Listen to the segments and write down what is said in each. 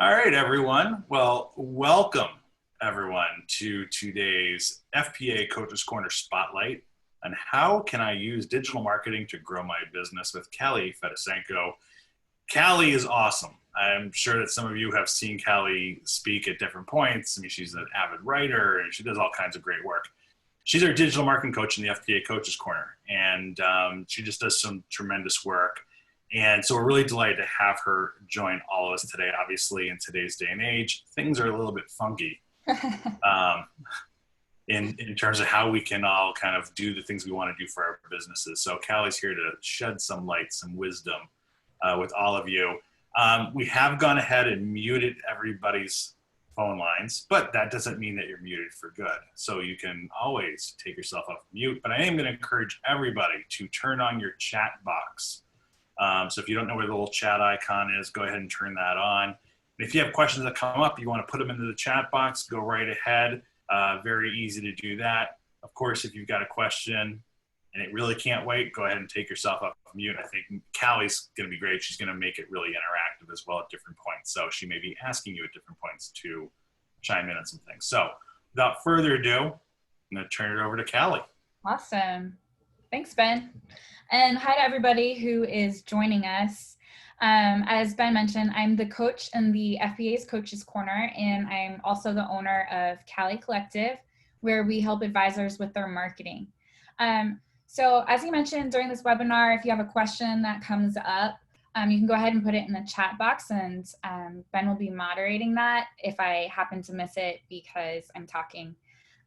All right, everyone. Well, welcome everyone to today's FPA Coaches Corner Spotlight on how can I use digital marketing to grow my business with Kalli Fedusenko. Kalli is awesome. I'm sure that some of you have seen Kalli speak at different points. I mean, she's an avid writer and she does all kinds of great work. She's our digital marketing coach in the FPA Coaches Corner, and she just does some tremendous work. And so we're really delighted to have her join all of us today. Obviously, in today's day and age, things are a little bit funky um, in terms of how we can all kind of do the things we want to do for our businesses. So Kalli's here to shed some light, some wisdom with all of you. We have gone ahead and muted everybody's phone lines, but that doesn't mean that you're muted for good. So you can always take yourself off mute, but I am going to encourage everybody to turn on your chat box. So if you don't know where the little chat icon is, go ahead and turn that on. And if you have questions that come up, you want to put them into the chat box, go right ahead. Very easy to do that. Of course, if you've got a question and it really can't wait, go ahead and take yourself off mute. I think Kalli's going to be great. She's going to make it really interactive as well at different points. So she may be asking you at different points to chime in on some things. So without further ado, I'm going to turn it over to Kalli. Awesome. Thanks, Ben. And hi to everybody who is joining us. As Ben mentioned, I'm the coach in the FPA's Coaches Corner, and I'm also the owner of Kalli Collective, where we help advisors with their marketing. So as you mentioned during this webinar, if you have a question that comes up, you can go ahead and put it in the chat box, and Ben will be moderating that if I happen to miss it because I'm talking.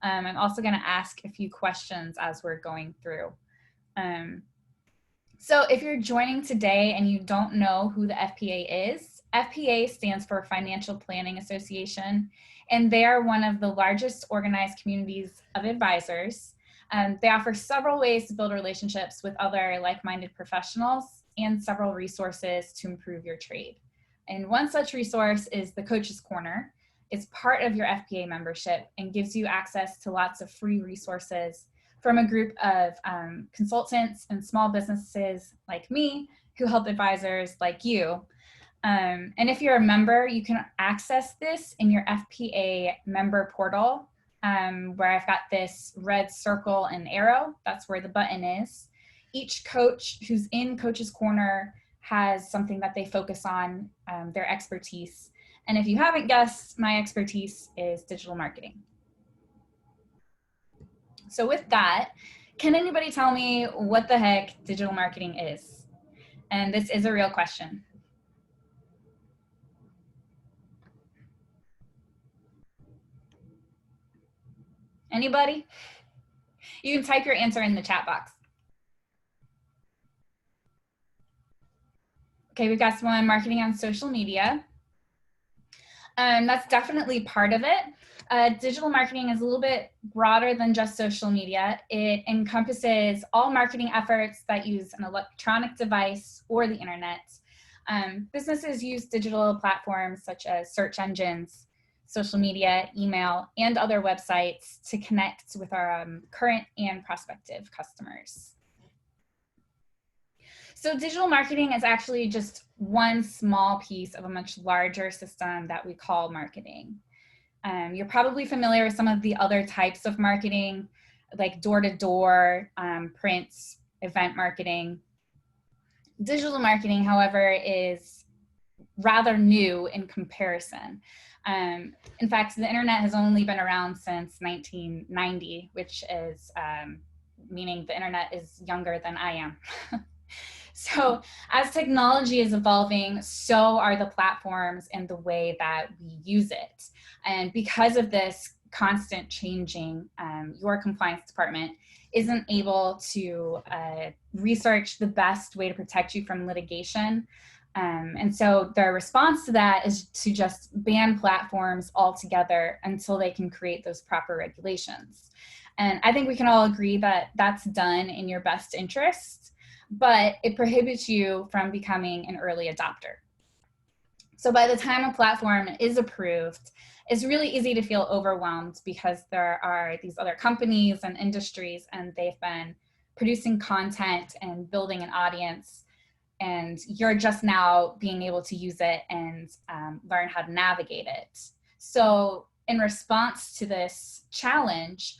I'm also going to ask a few questions as we're going through. So if you're joining today and you don't know who the FPA is, FPA stands for Financial Planning Association, and they are one of the largest organized communities of advisors. They offer several ways to build relationships with other like-minded professionals and several resources to improve your trade. And one such resource is the Coaches Corner. It's part of your FPA membership and gives you access to lots of free resources from a group of consultants and small businesses like me who help advisors like you. And if you're a member, you can access this in your FPA member portal, where I've got this red circle and arrow. That's where the button is. Each coach who's in Coach's Corner has something that they focus on, their expertise. And if you haven't guessed, my expertise is digital marketing. So with that, can anybody tell me what the heck digital marketing is? And this is a real question. Anybody? You can type your answer in the chat box. Okay, we've got someone marketing on social media. That's definitely part of it. Digital marketing is a little bit broader than just social media. It encompasses all marketing efforts that use an electronic device or the internet. Businesses use digital platforms such as search engines, social media, email, and other websites to connect with our current and prospective customers. So digital marketing is actually just one small piece of a much larger system that we call marketing. You're probably familiar with some of the other types of marketing, like door-to-door, print, event marketing. Digital marketing, however, is rather new in comparison. In fact, the internet has only been around since 1990, which is meaning the internet is younger than I am. So as technology is evolving, so are the platforms and the way that we use it. And because of this constant changing, your compliance department isn't able to research the best way to protect you from litigation. And so their response to that is to just ban platforms altogether until they can create those proper regulations. And I think we can all agree that that's done in your best interest, but it prohibits you from becoming an early adopter. So by the time a platform is approved, it's really easy to feel overwhelmed because there are these other companies and industries, and they've been producing content and building an audience. and you're just now being able to use it and learn how to navigate it. So in response to this challenge,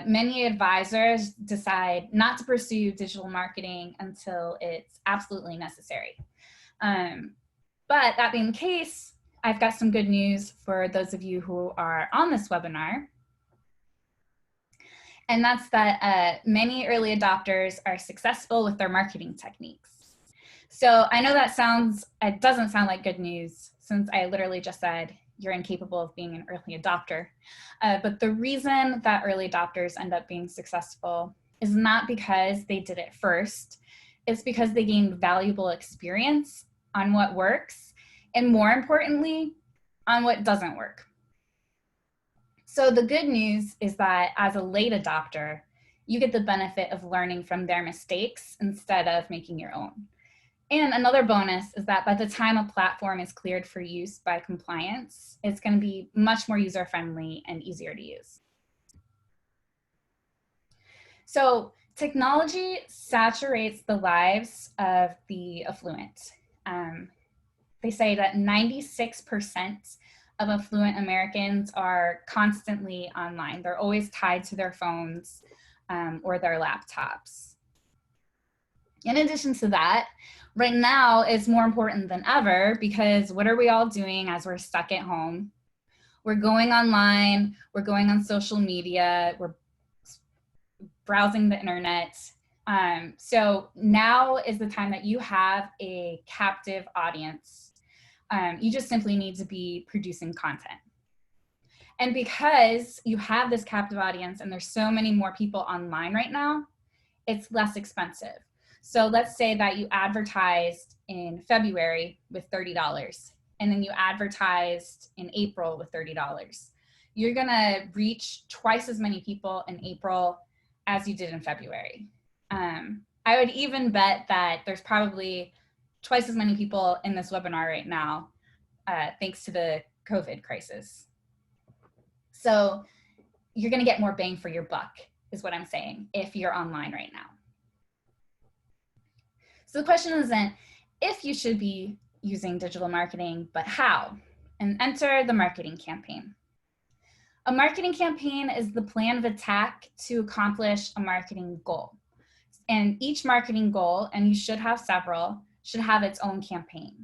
many advisors decide not to pursue digital marketing until it's absolutely necessary. But that being the case, I've got some good news for those of you who are on this webinar. And that's that many early adopters are successful with their marketing techniques. So I know that it doesn't sound like good news, since I literally just said you're incapable of being an early adopter. But the reason that early adopters end up being successful is not because they did it first. It's because they gained valuable experience on what works, and more importantly, on what doesn't work. So the good news is that as a late adopter, you get the benefit of learning from their mistakes instead of making your own. And another bonus is that by the time a platform is cleared for use by compliance, it's going to be much more user-friendly and easier to use. So technology saturates the lives of the affluent. They say that 96% of affluent Americans are constantly online. They're always tied to their phones or their laptops. In addition to that, right now it's more important than ever, because what are we all doing as we're stuck at home? We're going online, we're going on social media, we're browsing the internet. So now is the time that you have a captive audience. You just simply need to be producing content. And because you have this captive audience and there's so many more people online right now, it's less expensive. So let's say that you advertised in February with $30, and then you advertised in April with $30. You're gonna reach twice as many people in April as you did in February. I would even bet that there's probably twice as many people in this webinar right now, thanks to the COVID crisis. So you're gonna get more bang for your buck, is what I'm saying, if you're online right now. So the question isn't if you should be using digital marketing, but how, and enter the marketing campaign. A marketing campaign is the plan of attack to accomplish a marketing goal. And each marketing goal, and you should have several, should have its own campaign.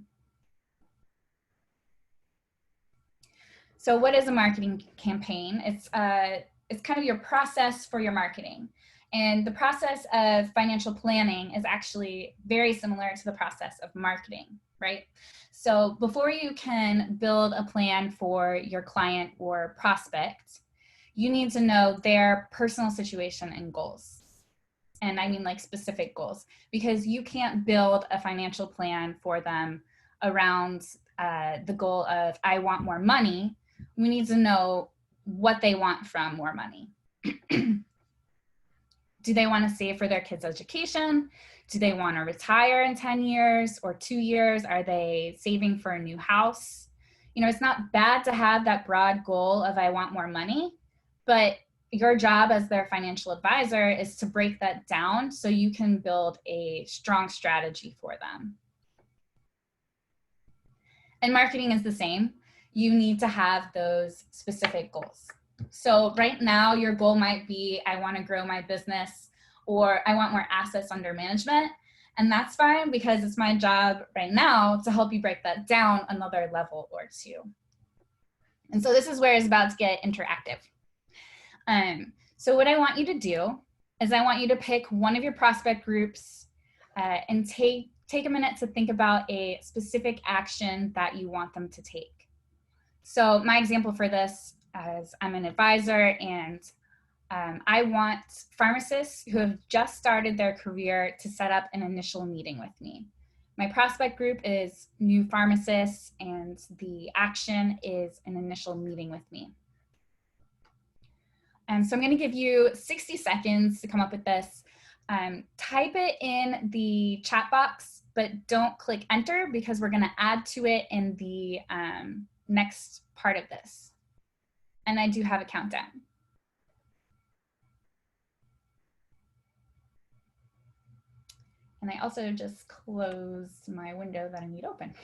So what is a marketing campaign? It's kind of your process for your marketing. And the process of financial planning is actually very similar to the process of marketing, right? So before you can build a plan for your client or prospect, you need to know their personal situation and goals. And I mean like specific goals, because you can't build a financial plan for them around the goal of, I want more money. We need to know what they want from more money. Do they want to save for their kids' education? Do they want to retire in 10 years or 2 years? Are they saving for a new house? You know, it's not bad to have that broad goal of I want more money, but your job as their financial advisor is to break that down so you can build a strong strategy for them. And marketing is the same. You need to have those specific goals. So right now, your goal might be, I want to grow my business, or I want more assets under management. And that's fine, because it's my job right now to help you break that down another level or two. And so this is where it's about to get interactive. So what I want you to do is I want you to pick one of your prospect groups and take a minute to think about a specific action that you want them to take. So my example for this is I'm an advisor, and I want pharmacists who have just started their career to set up an initial meeting with me. My prospect group is new pharmacists, and the action is an initial meeting with me. So I'm going to give you 60 seconds to come up with this. Type it in the chat box, but don't click enter, because we're going to add to it in the next part of this. And I do have a countdown. And I also just closed my window that I need open.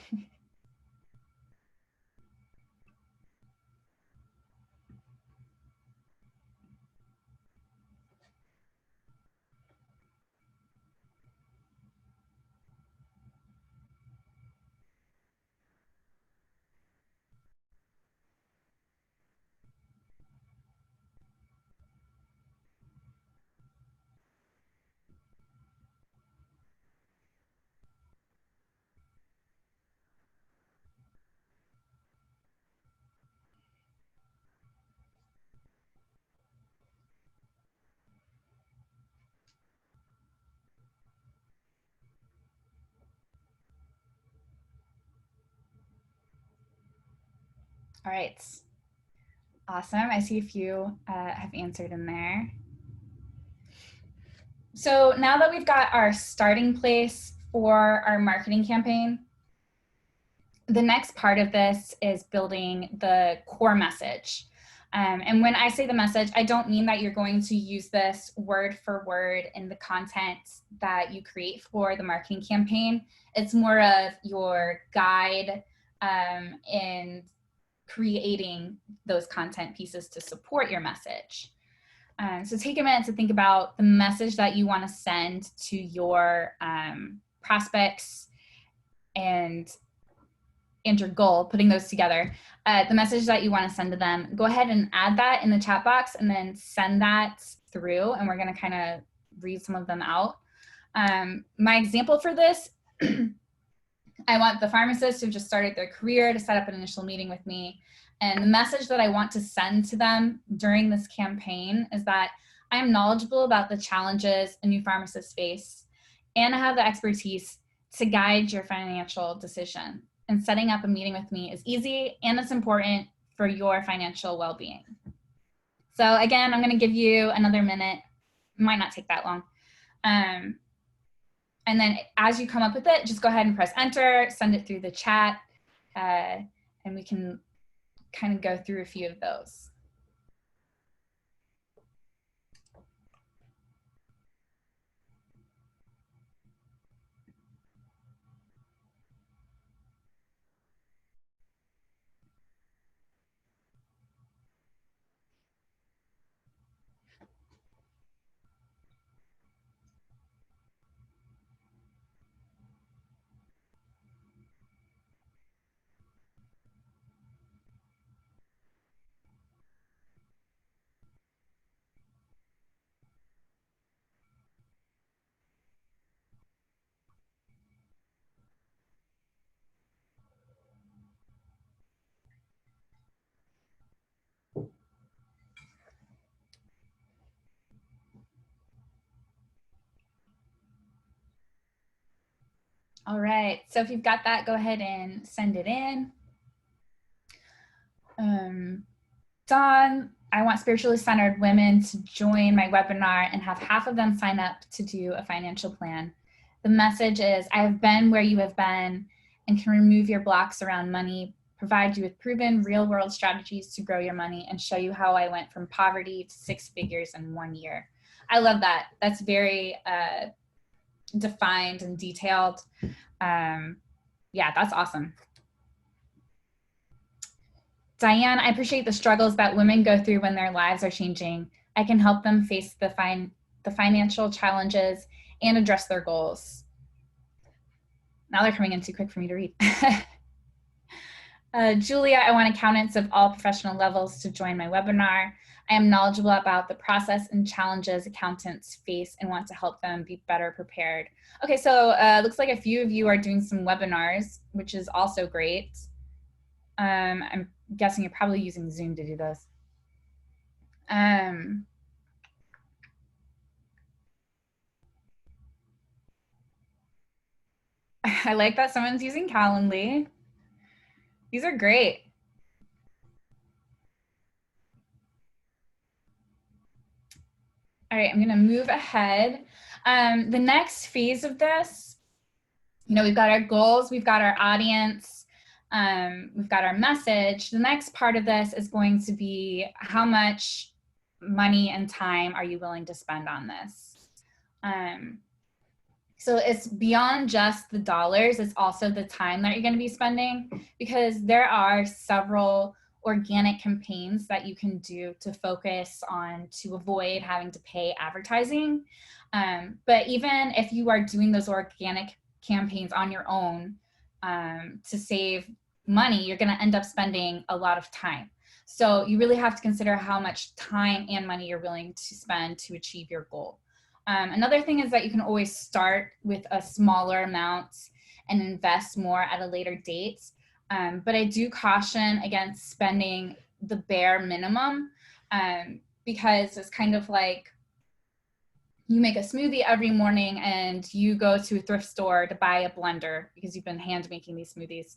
All right. Awesome. I see a few have answered in there. So now that we've got our starting place for our marketing campaign, the next part of this is building the core message. And when I say the message, I don't mean that you're going to use this word for word in the content that you create for the marketing campaign. It's more of your guide in creating those content pieces to support your message. So take a minute to think about the message that you want to send to your prospects and your goal, putting those together. The message that you want to send to them, go ahead and add that in the chat box and then send that through, and we're going to kind of read some of them out. My example for this, I want the pharmacists who've just started their career to set up an initial meeting with me. And the message that I want to send to them during this campaign is that I am knowledgeable about the challenges a new pharmacist face, and I have the expertise to guide your financial decision. And setting up a meeting with me is easy, and it's important for your financial well-being. So again, I'm going to give you another minute. It might not take that long. And then as you come up with it, just go ahead and press enter, send it through the chat, and we can kind of go through a few of those. All right, so if you've got that, go ahead and send it in. Dawn, I want spiritually centered women to join my webinar and have half of them sign up to do a financial plan. The message is, I have been where you have been and can remove your blocks around money, provide you with proven real-world strategies to grow your money, and show you how I went from poverty to 6 figures in 1 year. I love that. That's very defined and detailed. Yeah, that's awesome. Diane, I appreciate the struggles that women go through when their lives are changing. I can help them face the financial challenges and address their goals. Now they're coming in too quick for me to read. Julia, I want accountants of all professional levels to join my webinar. I am knowledgeable about the process and challenges accountants face and want to help them be better prepared. Okay, so looks like a few of you are doing some webinars, which is also great. I'm guessing you're probably using Zoom to do those. I like that someone's using Calendly. These are great. All right, I'm gonna move ahead. The next phase of this, you know, we've got our goals, we've got our audience, we've got our message. The next part of this is going to be how much money and time are you willing to spend on this? So it's beyond just the dollars, it's also the time that you're going to be spending, because there are several organic campaigns that you can do to focus on to avoid having to pay advertising. But even if you are doing those organic campaigns on your own to save money, you're going to end up spending a lot of time. So you really have to consider how much time and money you're willing to spend to achieve your goal. Another thing is that you can always start with a smaller amount and invest more at a later date. But I do caution against spending the bare minimum because it's kind of like you make a smoothie every morning and you go to a thrift store to buy a blender because you've been hand making these smoothies.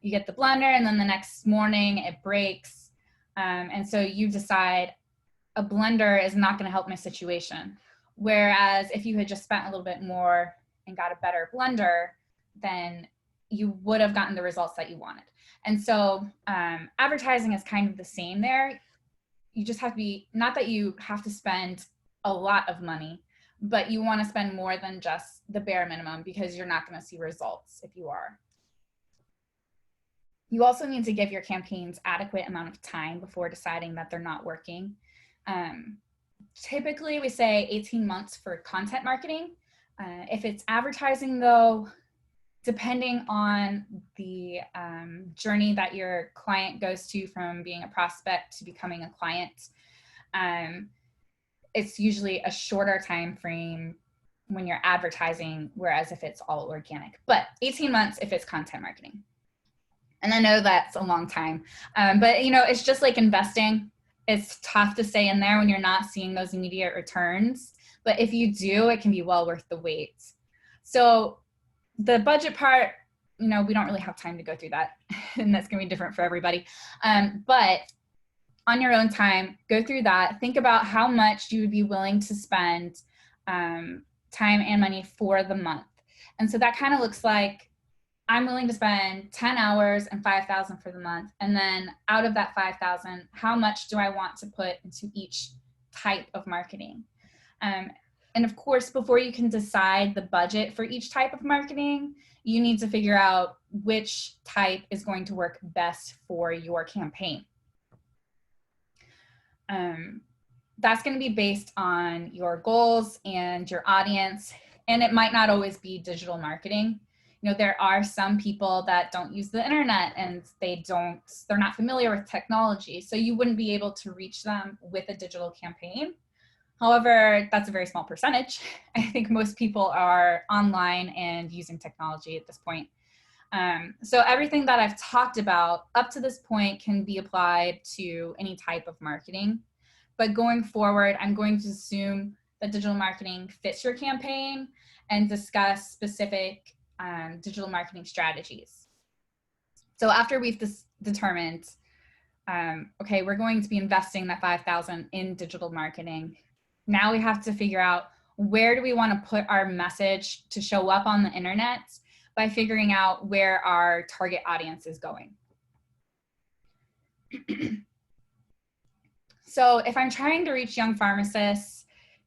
You get the blender and then the next morning it breaks. And so you decide a blender is not going to help my situation. Whereas if you had just spent a little bit more and got a better blender, then you would have gotten the results that you wanted. And so advertising is kind of the same there. You just have to be, not that you have to spend a lot of money, but you want to spend more than just the bare minimum because you're not going to see results if you are. You also need to give your campaigns adequate amount of time before deciding that they're not working. Typically, we say 18 months for content marketing. If it's advertising, though, depending on the journey that your client goes to from being a prospect to becoming a client, it's usually a shorter time frame when you're advertising, whereas if it's all organic. But 18 months if it's content marketing. And I know that's a long time, but you know, it's just like investing. It's tough to stay in there when you're not seeing those immediate returns. But if you do, it can be well worth the wait. So the budget part, you know, we don't really have time to go through that. And that's going to be different for everybody. But on your own time, go through that. Think about how much you would be willing to spend time and money for the month. And so that kind of looks like, I'm willing to spend 10 hours and $5,000 for the month. And then out of that $5,000, how much do I want to put into each type of marketing? And of course, before you can decide the budget for each type of marketing, you need to figure out which type is going to work best for your campaign. That's going to be based on your goals and your audience, and it might not always be digital marketing. You know, there are some people that don't use the internet and they're not familiar with technology. So you wouldn't be able to reach them with a digital campaign. However, that's a very small percentage. I think most people are online and using technology at this point. So everything that I've talked about up to this point can be applied to any type of marketing. But going forward, I'm going to assume that digital marketing fits your campaign and discuss specific digital marketing strategies. So after we've determined, okay, we're going to be investing that $5,000 in digital marketing. Now we have to figure out where do we want to put our message to show up on the internet by figuring out where our target audience is going. So if I'm trying to reach young pharmacists,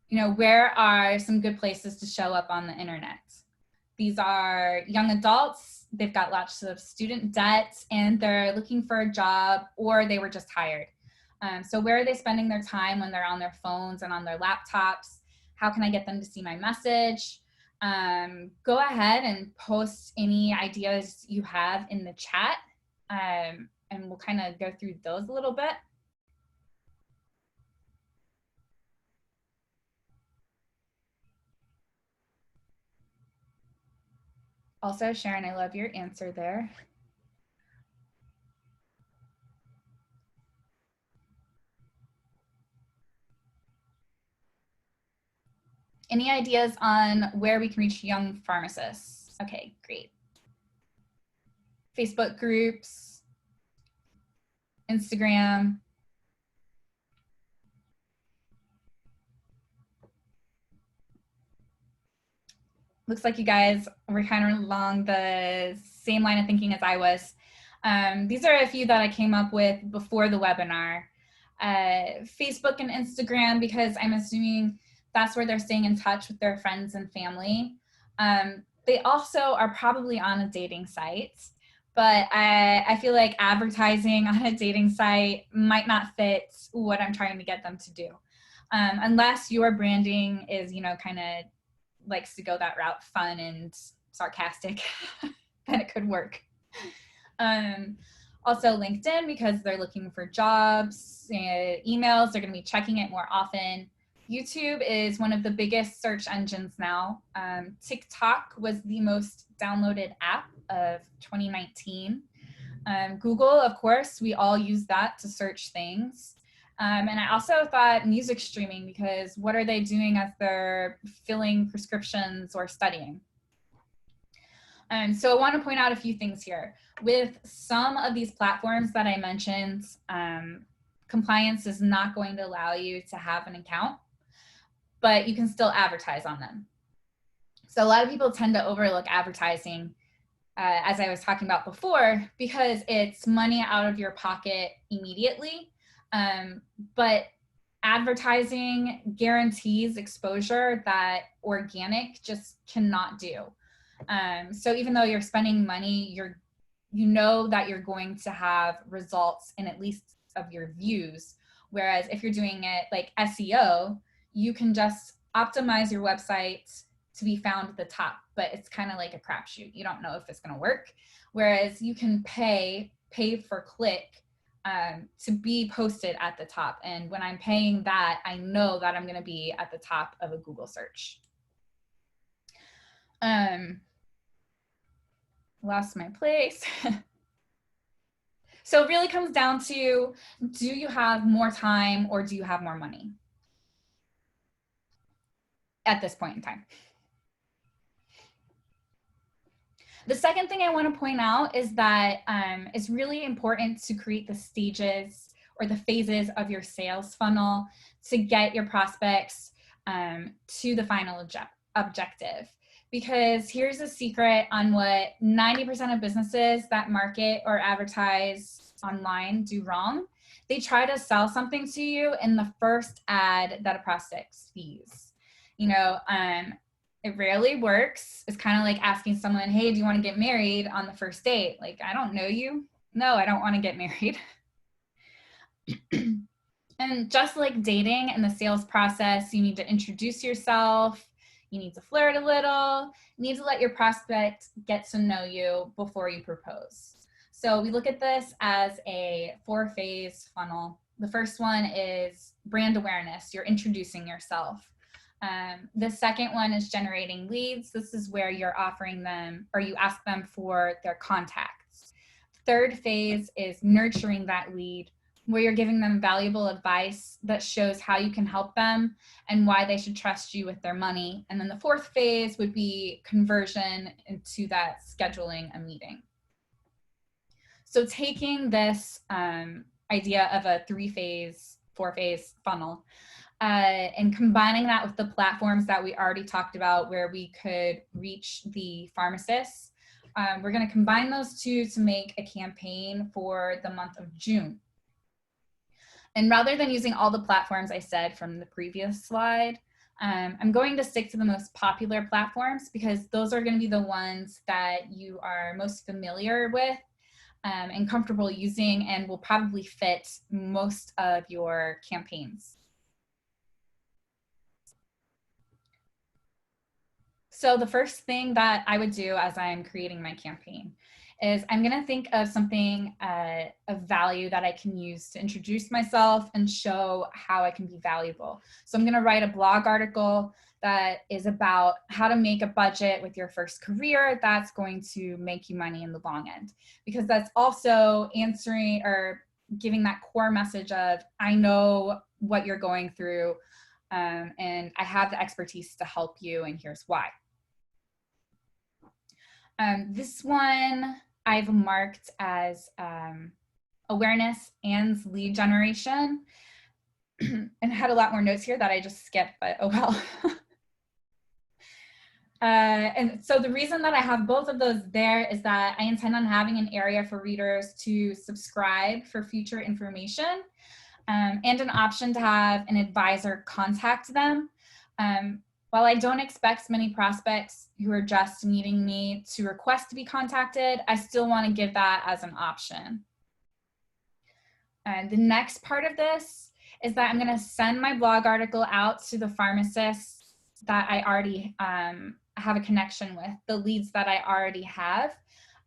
you know, where are some good places to show up on the internet? These are young adults. They've got lots of student debt and they're looking for a job, or they were just hired. So where are they spending their time when they're on their phones and on their laptops? How can I get them to see my message? Go ahead and post any ideas you have in the chat, and we'll kind of go through those a little bit. Also, Sharon, I love your answer there. Any ideas on where we can reach young pharmacists? Okay, great. Facebook groups, Instagram. Looks like you guys were kind of along the same line of thinking as I was. These are a few that I came up with before the webinar. Facebook and Instagram, because I'm assuming that's where they're staying in touch with their friends and family. They also are probably on a dating site, but I feel like advertising on a dating site might not fit what I'm trying to get them to do. Unless your branding is, kind of likes to go that route, fun and sarcastic, then it could work. Also LinkedIn, because they're looking for jobs, emails, they're going to be checking it more often. YouTube is one of the biggest search engines now. TikTok was the most downloaded app of 2019. Google, of course, we all use that to search things. And I also thought music streaming, because what are they doing as they're filling prescriptions or studying? So I want to point out a few things here. With some of these platforms that I mentioned, compliance is not going to allow you to have an account, but you can still advertise on them. So a lot of people tend to overlook advertising, as I was talking about before, because it's money out of your pocket immediately. But advertising guarantees exposure that organic just cannot do. So even though you're spending money, you know that you're going to have results in at least of your views. Whereas if you're doing it like SEO, you can just optimize your website to be found at the top, but it's kind of like a crapshoot. You don't know if it's going to work. Whereas you can pay per click to be posted at the top. And when I'm paying that, I know that I'm going to be at the top of a Google search. Lost my place. So it really comes down to, do you have more time or do you have more money at this point in time? The second thing I want to point out is that it's really important to create the stages or the phases of your sales funnel to get your prospects to the final objective. Because here's a secret on what 90% of businesses that market or advertise online do wrong. They try to sell something to you in the first ad that a prospect sees. It rarely works. It's kind of like asking someone, hey, do you want to get married on the first date? Like, I don't know you. No, I don't want to get married. And just like dating and the sales process, you need to introduce yourself. You need to flirt a little. You need to let your prospect get to know you before you propose. So we look at this as a 4-phase funnel. The first one is brand awareness. You're introducing yourself. The second one is generating leads. This is where you're offering them, or you ask them for their contacts. Third phase is nurturing that lead, where you're giving them valuable advice that shows how you can help them and why they should trust you with their money. And then the fourth phase would be conversion into that scheduling a meeting. So taking this idea of a 3-phase, 4-phase funnel, and combining that with the platforms that we already talked about where we could reach the pharmacists, we're going to combine those two to make a campaign for the month of June. And rather than using all the platforms I said from the previous slide, I'm going to stick to the most popular platforms because those are going to be the ones that you are most familiar with and comfortable using and will probably fit most of your campaigns. So the first thing that I would do as I'm creating my campaign is I'm going to think of something of value that I can use to introduce myself and show how I can be valuable. So I'm going to write a blog article that is about how to make a budget with your first career that's going to make you money in the long end, because that's also answering or giving that core message of, I know what you're going through and I have the expertise to help you, and here's why. This one I've marked as awareness and lead generation, and had a lot more notes here that I just skipped, but oh well. And so the reason that I have both of those there is that I intend on having an area for readers to subscribe for future information, and an option to have an advisor contact them. While I don't expect many prospects who are just meeting me to request to be contacted, I still want to give that as an option. The next part of this is that I'm going to send my blog article out to the pharmacists that I already have a connection with, the leads that I already have.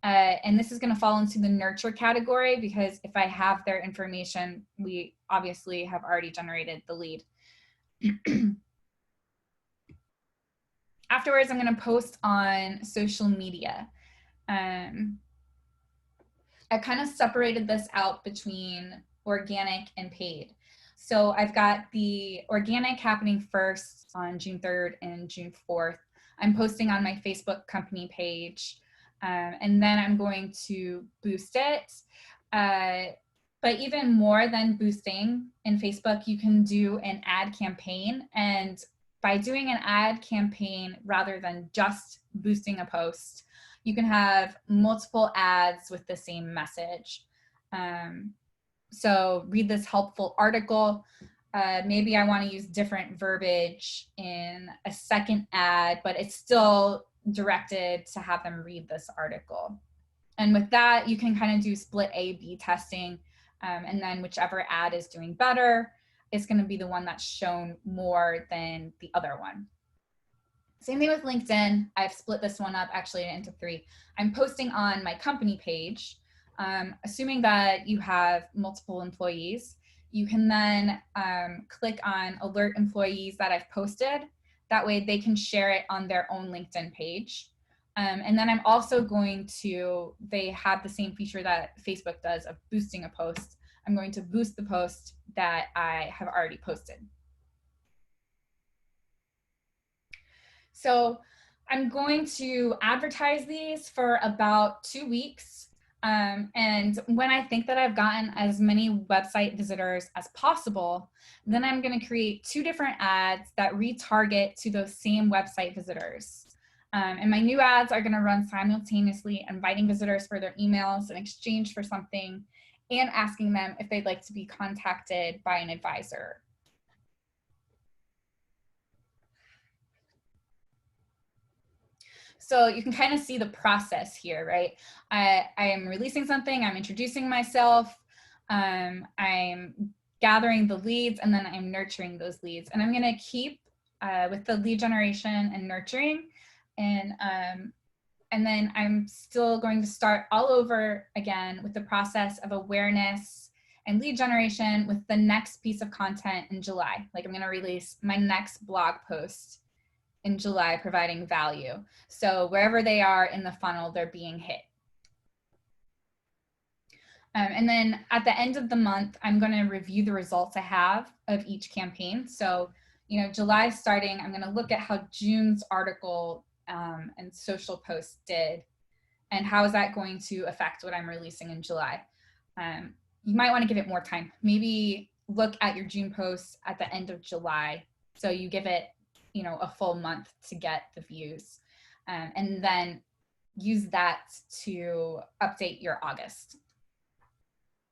And this is going to fall into the nurture category because if I have their information, we obviously have already generated the lead. Afterwards, I'm going to post on social media. I kind of separated this out between organic and paid. So I've got the organic happening first on June 3rd and June 4th. I'm posting on my Facebook company page, and then I'm going to boost it. But even more than boosting in Facebook, you can do an ad campaign. And by doing an ad campaign rather than just boosting a post, you can have multiple ads with the same message. So read this helpful article. Maybe I want to use different verbiage in a second ad, but it's still directed to have them read this article. And with that, you can kind of do split A/B testing. And then whichever ad is doing better is going to be the one that's shown more than the other one. Same thing with LinkedIn. I've split this one up actually into 3. I'm posting on my company page, assuming that you have multiple employees. You can then click on alert employees that I've posted. That way they can share it on their own LinkedIn page. And then I'm also going to, they have the same feature that Facebook does of boosting a post. I'm going to boost the post that I have already posted. So I'm going to advertise these for about 2 weeks. And when I think that I've gotten as many website visitors as possible, then I'm going to create 2 different ads that retarget to those same website visitors. And my new ads are going to run simultaneously, inviting visitors for their emails in exchange for something and asking them if they'd like to be contacted by an advisor. So you can kind of see the process here, right? I am releasing something, I'm introducing myself, I'm gathering the leads, and then I'm nurturing those leads. And I'm going to keep with the lead generation and nurturing. And then I'm still going to start all over again with the process of awareness and lead generation with the next piece of content in July. Like I'm going to release my next blog post in July, providing value. So wherever they are in the funnel, they're being hit. And then at the end of the month, I'm going to review the results I have of each campaign. So, you know, July starting, I'm going to look at how June's article and social posts did, and how is that going to affect what I'm releasing in July. You might want to give it more time. Maybe look at your June posts at the end of July. So you give it, you know, a full month to get the views, and then use that to update your August.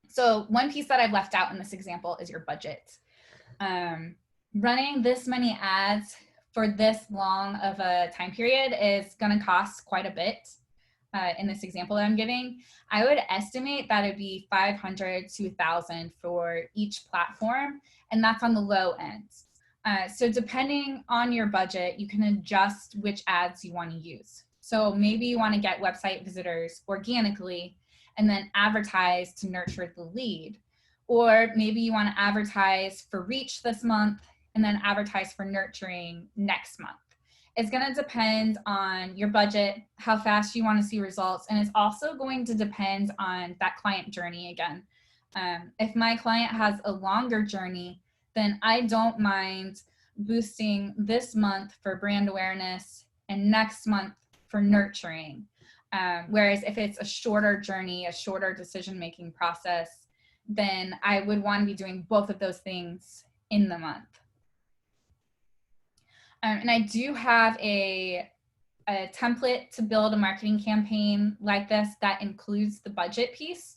So one piece that I've left out in this example is your budget. Running this many ads for this long of a time period is going to cost quite a bit. In this example that I'm giving, I would estimate that it'd be $500 to $1,000 for each platform, and that's on the low end. So depending on your budget, you can adjust which ads you want to use. So maybe you want to get website visitors organically and then advertise to nurture the lead. Or maybe you want to advertise for reach this month and then advertise for nurturing next month. It's going to depend on your budget, how fast you want to see results, and it's also going to depend on that client journey again. If my client has a longer journey, then I don't mind boosting this month for brand awareness and next month for nurturing. Whereas if it's a shorter journey, a shorter decision-making process, then I would want to be doing both of those things in the month. And I do have a template to build a marketing campaign like this that includes the budget piece.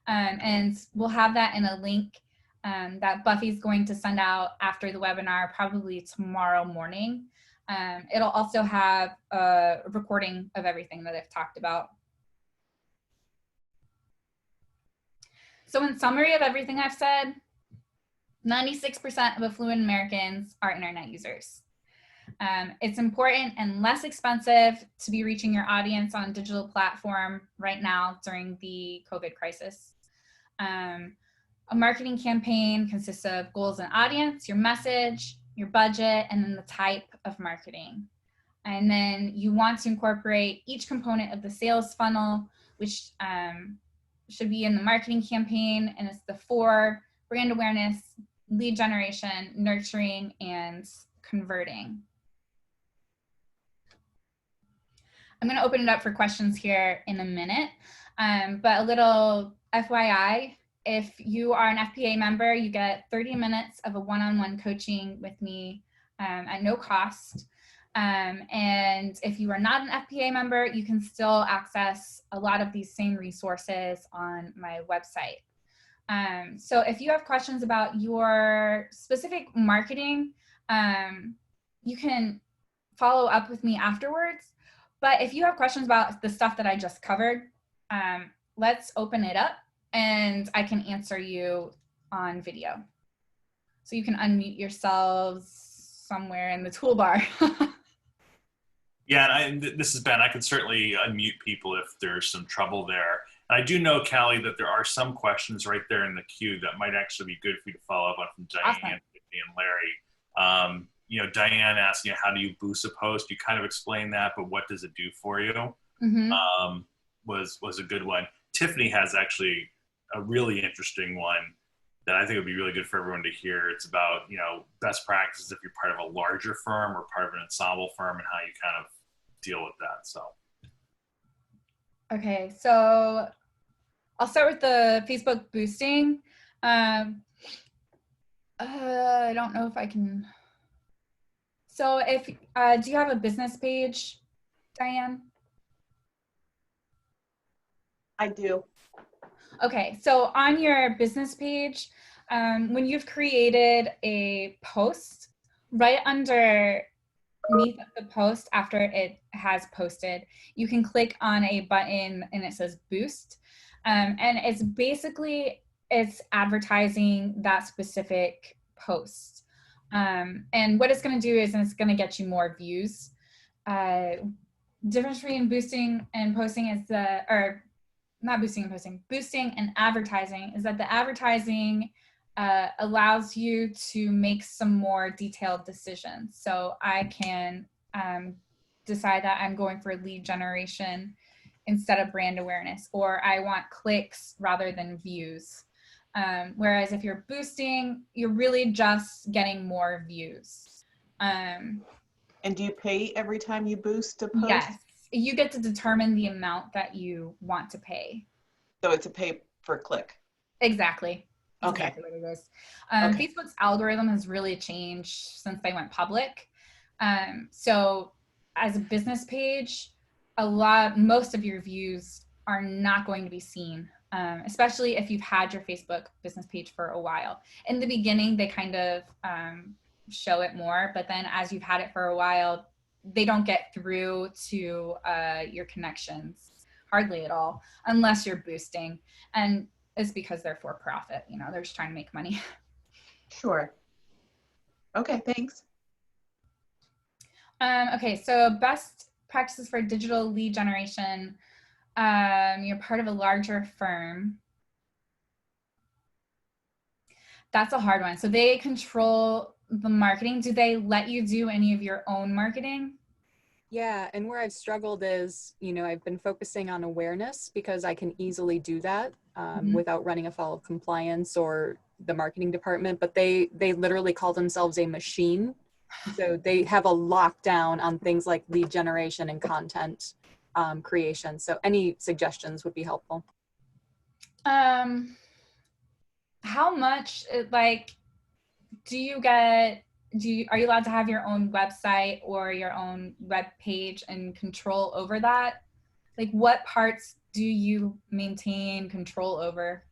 And we'll have that in a link that Buffy's going to send out after the webinar, probably tomorrow morning. It'll also have a recording of everything that I've talked about. So in summary of everything I've said, 96% of affluent Americans are internet users. It's important and less expensive to be reaching your audience on a digital platform right now during the COVID crisis. A marketing campaign consists of goals and audience, your message, your budget, and then the type of marketing. And then you want to incorporate each component of the sales funnel, which should be in the marketing campaign, and it's the 4: brand awareness, lead generation, nurturing, and converting. I'm going to open it up for questions here in a minute, but a little FYI, if you are an FPA member, you get 30 minutes of a one-on-one coaching with me at no cost. And if you are not an FPA member, you can still access a lot of these same resources on my website. So if you have questions about your specific marketing, you can follow up with me afterwards. But if you have questions about the stuff that I just covered, let's open it up and I can answer you on video. So you can unmute yourselves somewhere in the toolbar. Yeah, and this is Ben. I could certainly unmute people if there's some trouble there. And I do know, Kalli, that there are some questions right there in the queue that might actually be good for you to follow up on from Diane, Awesome. and Larry. Diane asked, how do you boost a post? You kind of explained that, but what does it do for you? Mm-hmm. Was a good one. Tiffany has actually a really interesting one that I think would be really good for everyone to hear. It's about, best practices if you're part of a larger firm or part of an ensemble firm and how you kind of deal with that. So. Okay, so I'll start with the Facebook boosting. I don't know if I can. So if, do you have a business page, Diane? I do. Okay, so on your business page, when you've created a post, right underneath the post after it has posted, you can click on a button and it says boost. And it's basically, it's advertising that specific post. And what it's gonna do is it's gonna get you more views. Difference between boosting and posting is not boosting and posting, boosting and advertising is that the advertising allows you to make some more detailed decisions. So I can decide that I'm going for lead generation instead of brand awareness, or I want clicks rather than views. Whereas if you're boosting, you're really just getting more views. And do you pay every time you boost a post? Yes, you get to determine the amount that you want to pay. So it's a pay per click. Exactly. Okay. Exactly what it is. Okay. Facebook's algorithm has really changed since they went public. So as a business page, most of your views are not going to be seen, especially if you've had your Facebook business page for a while. In the beginning, they kind of show it more, but then as you've had it for a while, they don't get through to your connections hardly at all, unless you're boosting. And it's because they're for profit, they're just trying to make money. Sure. Okay, thanks. Okay, so best practices for digital lead generation. You're part of a larger firm. That's a hard one. So they control the marketing. Do they let you do any of your own marketing? Yeah, and where I've struggled is, I've been focusing on awareness because I can easily do that without running afoul of compliance or the marketing department, but they literally call themselves a machine. So they have a lockdown on things like lead generation and content creation. So any suggestions would be helpful. How much, are you allowed to have your own website or your own web page and control over that? Like, what parts do you maintain control over?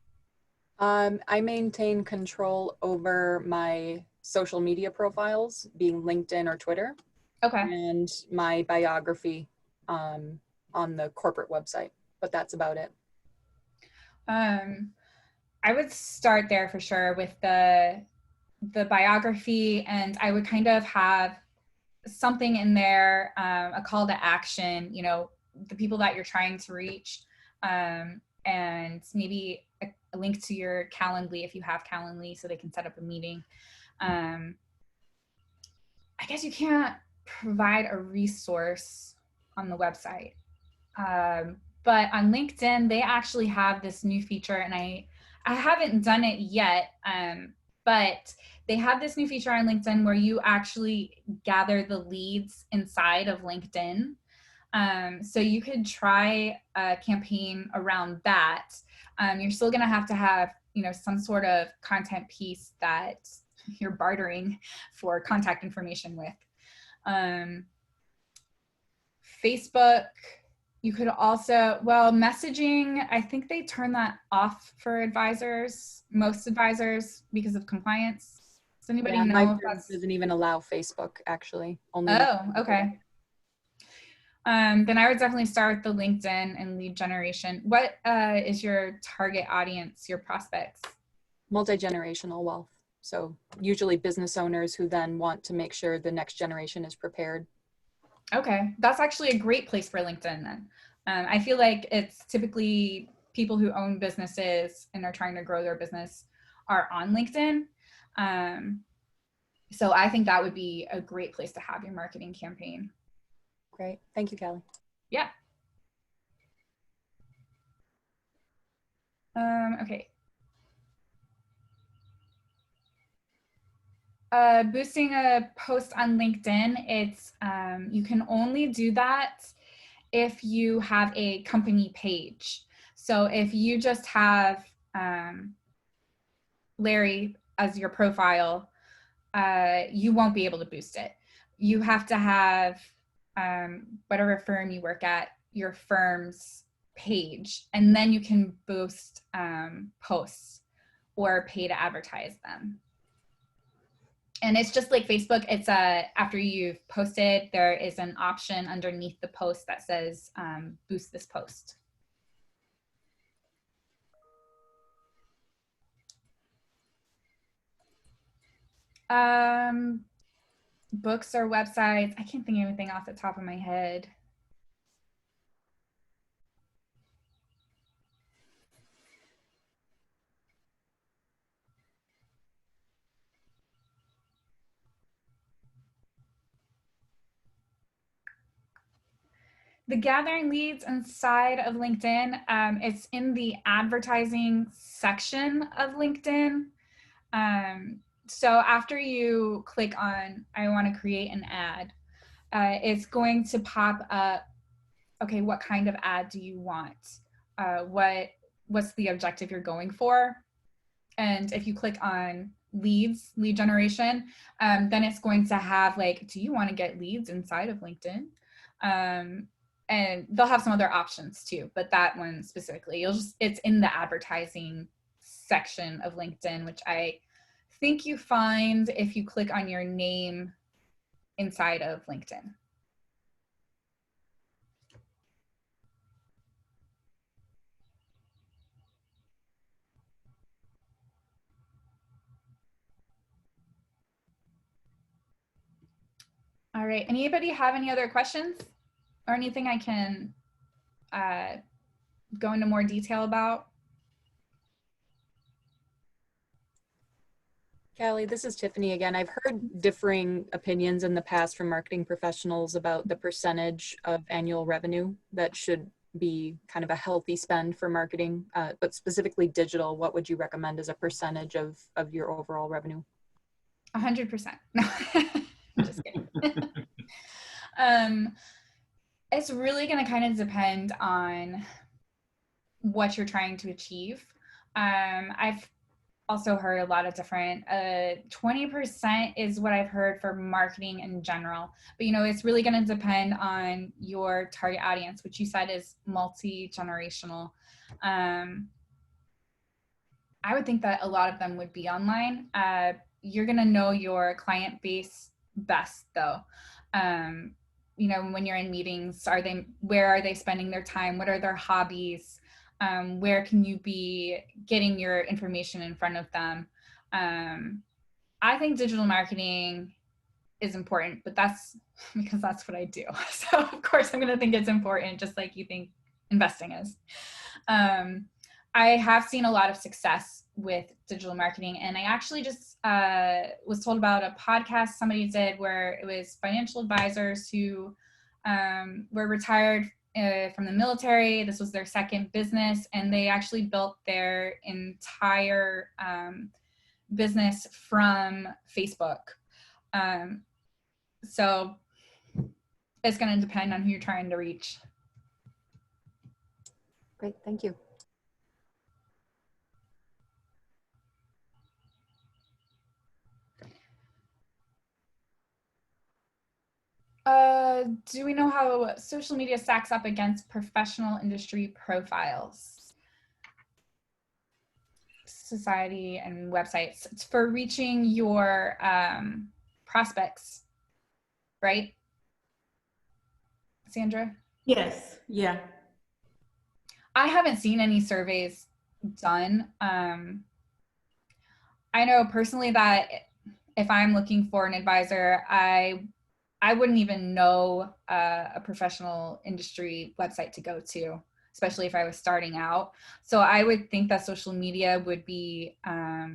I maintain control over my social media profiles, being LinkedIn or Twitter. Okay. and my biography on the corporate website, but that's about it. I would start there for sure with the biography, and I would kind of have something in there, a call to action, you know, the people that you're trying to reach, and maybe a link to your Calendly if you have Calendly so they can set up a meeting. I guess you can't provide a resource on the website. But on LinkedIn, they actually have this new feature, and I haven't done it yet, but they have this new feature on LinkedIn where you actually gather the leads inside of LinkedIn. So you could try a campaign around that. You're still going to have, you know, some sort of content piece that you're bartering for contact information with. Facebook, you could also, well, messaging, I think they turn that off for advisors, most advisors, because of compliance. Does anybody know My if firm that's... doesn't even allow Facebook, actually. Only Oh, okay. Then I would definitely start with the LinkedIn and lead generation. What is your target audience, your prospects? multi-generational wealth. So usually business owners who then want to make sure the next generation is prepared. Okay, that's actually a great place for LinkedIn then. I feel like it's typically people who own businesses and are trying to grow their business are on LinkedIn. So I think that would be a great place to have your marketing campaign. Great. Thank you, Kalli. Yeah. Okay. Boosting a post on LinkedIn, it's you can only do that if you have a company page. So if you just have Larry as your profile, you won't be able to boost it. You have to have whatever firm you work at, your firm's page, and then you can boost posts or pay to advertise them. And it's just like Facebook. It's after you've posted, there is an option underneath the post that says boost this post. Books or websites. I can't think of anything off the top of my head. The gathering leads inside of LinkedIn, it's in the advertising section of LinkedIn. So after you click on, I want to create an ad, it's going to pop up, okay, what kind of ad do you want? What's the objective you're going for? And if you click on lead generation, then it's going to have like, do you want to get leads inside of LinkedIn? And they'll have some other options too, but that one specifically, it's in the advertising section of LinkedIn, which I think you find if you click on your name inside of LinkedIn. All right, anybody have any other questions or anything I can go into more detail about? Kalli, this is Tiffany again. I've heard differing opinions in the past from marketing professionals about the percentage of annual revenue that should be kind of a healthy spend for marketing, but specifically digital. What would you recommend as a percentage of your overall revenue? 100%. No, I'm just kidding. It's really going to kind of depend on what you're trying to achieve. I've also heard a lot of different, 20% is what I've heard for marketing in general, but you know, it's really going to depend on your target audience, which you said is multi-generational. I would think that a lot of them would be online. You're going to know your client base best though. You know, when you're in meetings, where are they spending their time? What are their hobbies? Where can you be getting your information in front of them? I think digital marketing is important, but that's because that's what I do. So of course I'm going to think it's important, just like you think investing is. I have seen a lot of success with digital marketing, and I actually just was told about a podcast somebody did where it was financial advisors who were retired from the military. This was their second business, and they actually built their entire business from Facebook. So it's going to depend on who you're trying to reach. Great, thank you. Do we know how social media stacks up against professional industry profiles? Society and websites. It's for reaching your prospects, right? Sandra? Yes, yeah. I haven't seen any surveys done. I know personally that if I'm looking for an advisor, I wouldn't even know a professional industry website to go to, especially if I was starting out. So I would think that social media would be a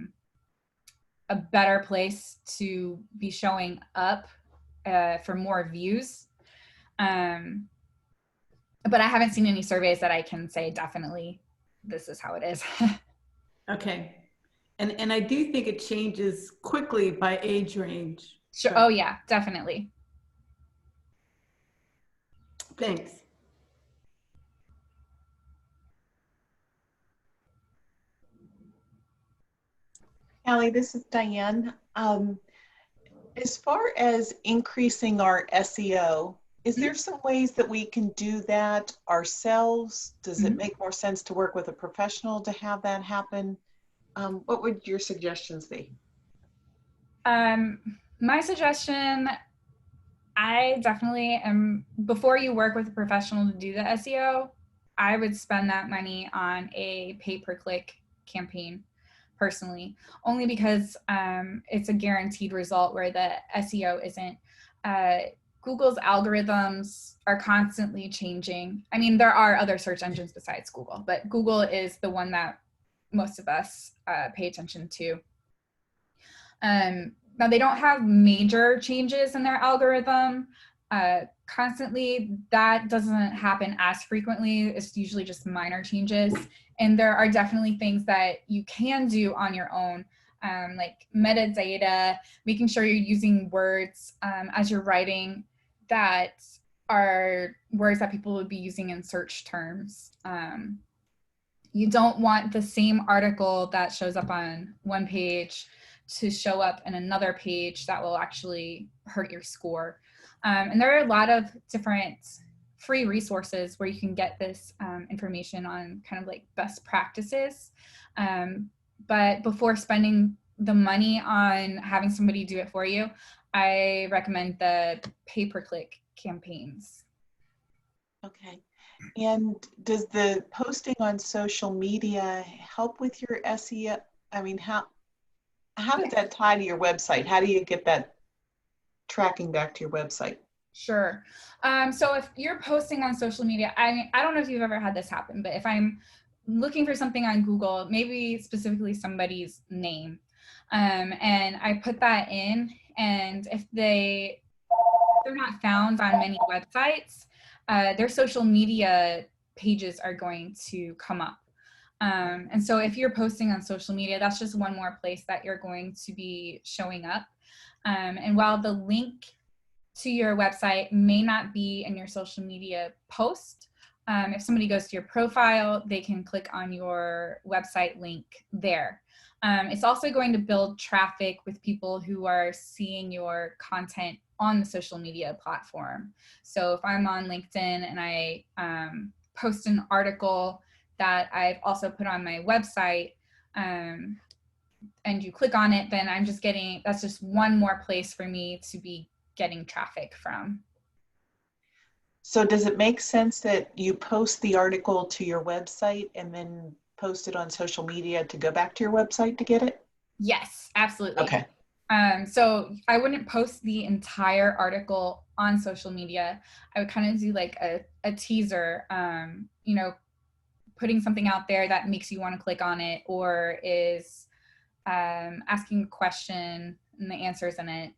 better place to be showing up for more views. But I haven't seen any surveys that I can say definitely this is how it is. Okay. And I do think it changes quickly by age range. Sure. But Oh yeah, definitely. thanks. Kalli, this is Diane. As far as increasing our SEO, is there some ways that we can do that ourselves? Does it make more sense to work with a professional to have that happen? What would your suggestions be? My suggestion, I definitely am, before you work with a professional to do the SEO, I would spend that money on a pay-per-click campaign personally, only because it's a guaranteed result where the SEO isn't. Google's algorithms are constantly changing. I mean, there are other search engines besides Google, but Google is the one that most of us pay attention to. Now, they don't have major changes in their algorithm constantly. That doesn't happen as frequently. It's usually just minor changes. And there are definitely things that you can do on your own, like metadata, making sure you're using words as you're writing that are words that people would be using in search terms. You don't want the same article that shows up on one page to show up in another page. That will actually hurt your score. And there are a lot of different free resources where you can get this information on kind of like best practices. But before spending the money on having somebody do it for you, I recommend the pay-per-click campaigns. Okay. And does the posting on social media help with your SEO? I mean, how does that tie to your website? How do you get that tracking back to your website? Sure. So if you're posting on social media, I don't know if you've ever had this happen, but if I'm looking for something on Google, maybe specifically somebody's name, and I put that in, and if they're not found on many websites, their social media pages are going to come up. And so if you're posting on social media, that's just one more place that you're going to be showing up. And while the link to your website may not be in your social media post, if somebody goes to your profile, they can click on your website link there. It's also going to build traffic with people who are seeing your content on the social media platform. So if I'm on LinkedIn and I post an article that I've also put on my website, and you click on it, then I'm just getting, that's just one more place for me to be getting traffic from. So does it make sense that you post the article to your website and then post it on social media to go back to your website to get it? Yes, absolutely. Okay. So I wouldn't post the entire article on social media. I would kind of do like a teaser, you know, putting something out there that makes you want to click on it, or is asking a question and the answers in it.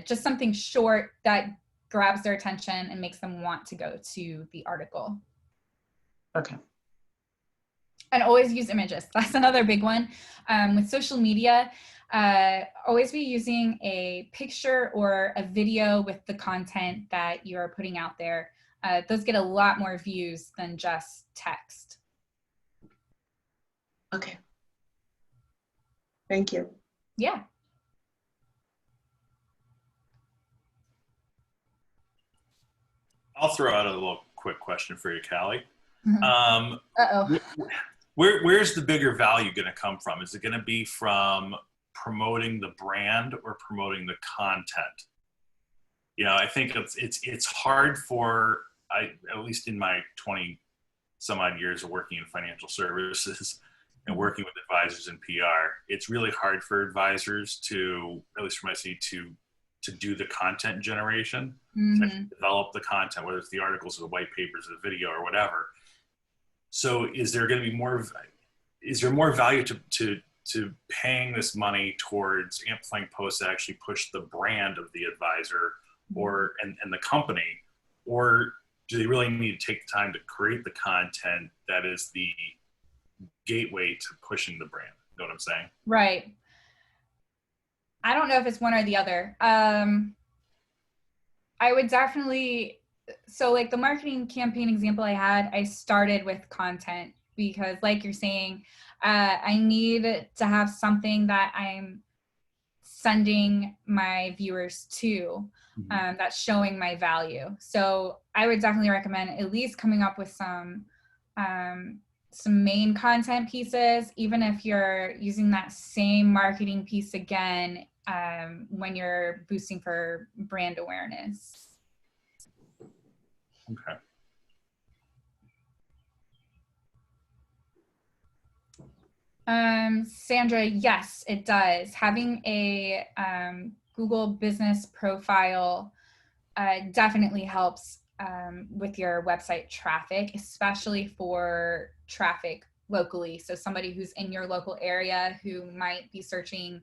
Just something short that grabs their attention and makes them want to go to the article. Okay. And always use images. That's another big one. With social media, always be using a picture or a video with the content that you're putting out there. Those get a lot more views than just text. Okay. Thank you. Yeah. I'll throw out a little quick question for you, Kalli. Mm-hmm. Uh-oh. Where's the bigger value going to come from? Is it going to be from promoting the brand or promoting the content? You know, I think it's hard for, at least in my 20 some odd years of working in financial services and working with advisors in PR, it's really hard for advisors to, at least from my seat, to do the content generation, to actually develop the content, whether it's the articles or the white papers or the video or whatever. So is there going to be more value to paying this money towards amplifying posts that actually push the brand of the advisor or and the company, or do they really need to take the time to create the content that is the gateway to pushing the brand? You know what I'm saying? Right. I don't know if it's one or the other. I would definitely, so like the marketing campaign example I had, I started with content because, like you're saying, I need to have something that I'm sending my viewers to, that's showing my value. So I would definitely recommend at least coming up with some main content pieces, even if you're using that same marketing piece again when you're boosting for brand awareness. Okay. Sandra, yes, it does. Having a Google business profile definitely helps with your website traffic, especially for traffic locally. So somebody who's in your local area who might be searching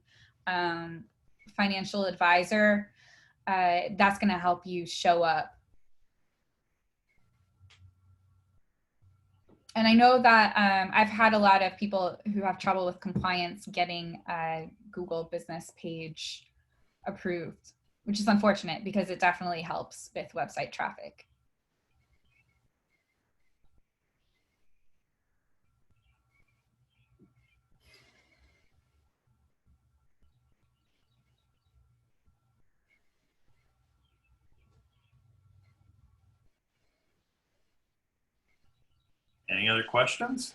financial advisor, that's going to help you show up. And I know that I've had a lot of people who have trouble with compliance getting a Google business page approved, which is unfortunate because it definitely helps with website traffic. Any other questions?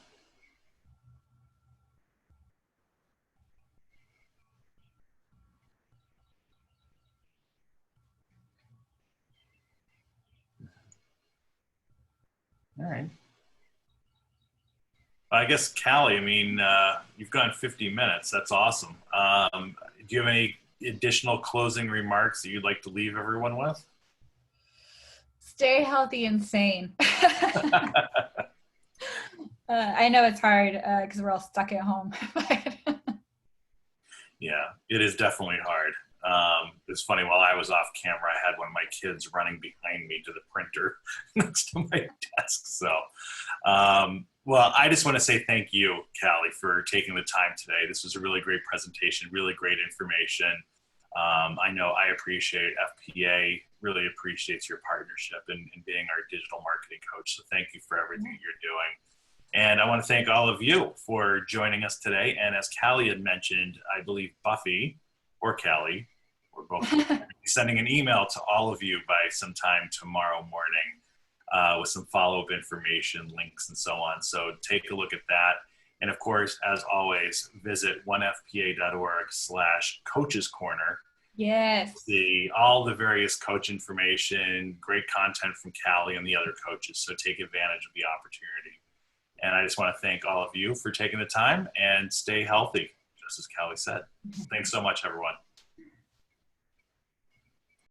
All right. I guess, Kalli, I mean, you've gone 50 minutes. That's awesome. Do you have any additional closing remarks that you'd like to leave everyone with? Stay healthy and sane. I know it's hard because we're all stuck at home. Yeah, it is definitely hard. It's funny, while I was off camera, I had one of my kids running behind me to the printer next to my desk. So, well, I just want to say thank you, Kalli, for taking the time today. This was a really great presentation, really great information. I know I appreciate FPA, really appreciates your partnership in being our digital marketing coach. So thank you for everything you're doing. And I want to thank all of you for joining us today. And as Kalli had mentioned, I believe Buffy or Kalli, we're both sending an email to all of you by sometime tomorrow morning with some follow-up information, links, and so on. So take a look at that. And of course, as always, visit onefpa.org/coachescorner Yes. See all the various coach information, great content from Kalli and the other coaches. So take advantage of the opportunity. And I just want to thank all of you for taking the time, and stay healthy, just as Kalli said. Thanks so much, everyone.